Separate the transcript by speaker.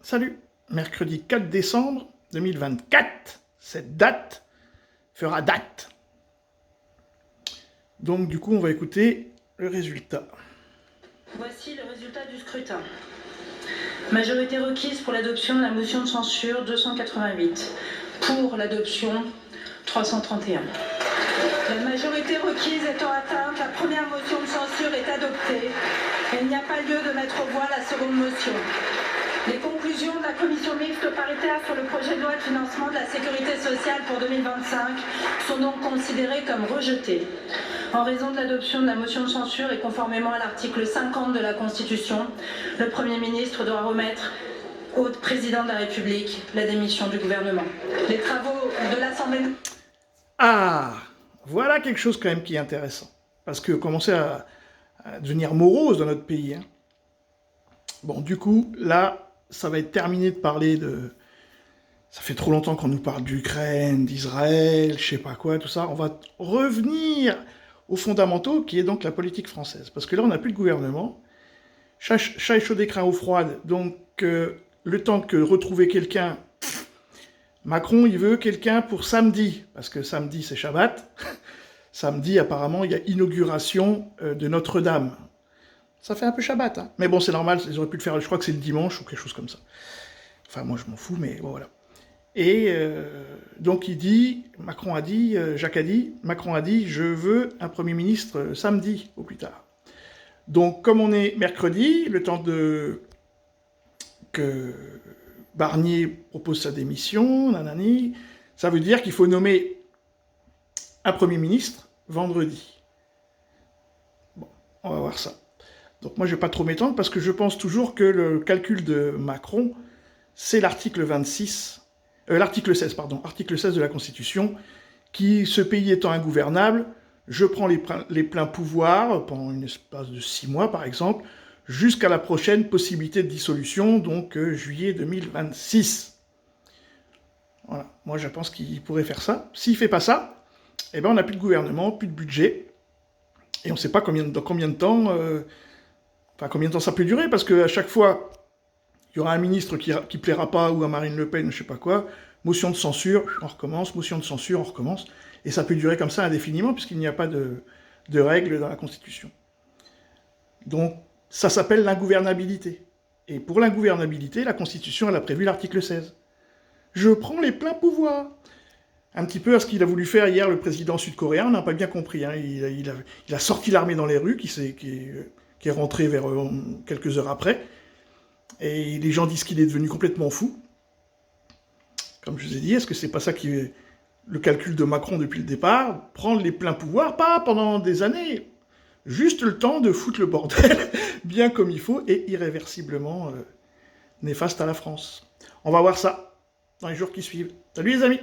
Speaker 1: Salut, mercredi 4 décembre 2024, cette date fera date. Donc du coup, on va écouter le résultat.
Speaker 2: Voici le résultat du scrutin. Majorité requise pour l'adoption de la motion de censure 288. Pour l'adoption 331. La majorité requise étant atteinte, la première motion de censure est adoptée et il n'y a pas lieu de mettre aux voix la seconde motion. Les conclusions de la commission mixte paritaire sur le projet de loi de financement de la sécurité sociale pour 2025 sont donc considérées comme rejetées. En raison de l'adoption de la motion de censure et conformément à l'article 50 de la Constitution, le Premier ministre doit remettre au président de la République la démission du gouvernement. Les travaux de l'Assemblée...
Speaker 1: Ah, voilà quelque chose quand même qui est intéressant. Parce que commencer à devenir morose dans notre pays. Hein. Bon, du coup, là, ça va être terminé de parler de... Ça fait trop longtemps qu'on nous parle d'Ukraine, d'Israël, je sais pas quoi, tout ça. On va revenir aux fondamentaux, qui est donc la politique française. Parce que là, on n'a plus de gouvernement. Chat échaudé, craint eau froide. Donc, le temps que retrouver quelqu'un... Macron, il veut quelqu'un pour samedi. Parce que samedi, c'est Shabbat. Samedi, apparemment, il y a inauguration de Notre-Dame. Ça fait un peu Shabbat, hein. Mais bon, c'est normal, ils auraient pu le faire, je crois que c'est le dimanche ou quelque chose comme ça. Enfin, moi, je m'en fous, mais bon, voilà. Et donc, il dit, Macron a dit, Macron a dit, je veux un Premier ministre samedi, au plus tard. Donc, comme on est mercredi, le temps que Barnier propose sa démission, nanani, ça veut dire qu'il faut nommer un Premier ministre vendredi. Bon, on va voir ça. Donc moi, je ne vais pas trop m'étendre parce que je pense toujours que le calcul de Macron, c'est l'article 16 de la Constitution, qui, ce pays étant ingouvernable, je prends les pleins pouvoirs pendant une espace de 6 mois, par exemple, jusqu'à la prochaine possibilité de dissolution, donc juillet 2026. Voilà, moi je pense qu'il pourrait faire ça. S'il ne fait pas ça, eh ben, on n'a plus de gouvernement, plus de budget, et on ne sait pas dans combien de temps... Enfin, combien de temps ça peut durer, parce qu'à chaque fois, il y aura un ministre qui plaira pas, ou à Marine Le Pen, je sais pas quoi, motion de censure, on recommence, motion de censure, on recommence, et ça peut durer comme ça indéfiniment, puisqu'il n'y a pas de règles dans la Constitution. Donc, ça s'appelle l'ingouvernabilité. Et pour l'ingouvernabilité, la Constitution, elle a prévu l'article 16. Je prends les pleins pouvoirs. Un petit peu à ce qu'il a voulu faire hier le président sud-coréen, on n'a pas bien compris. Hein. Il a sorti l'armée dans les rues, qui est rentré vers quelques heures après, et les gens disent qu'il est devenu complètement fou. Comme je vous ai dit, est-ce que c'est pas ça qui est le calcul de Macron depuis le départ? Prendre les pleins pouvoirs, pas pendant des années, juste le temps de foutre le bordel, bien comme il faut, et irréversiblement néfaste à la France. On va voir ça dans les jours qui suivent. Salut les amis!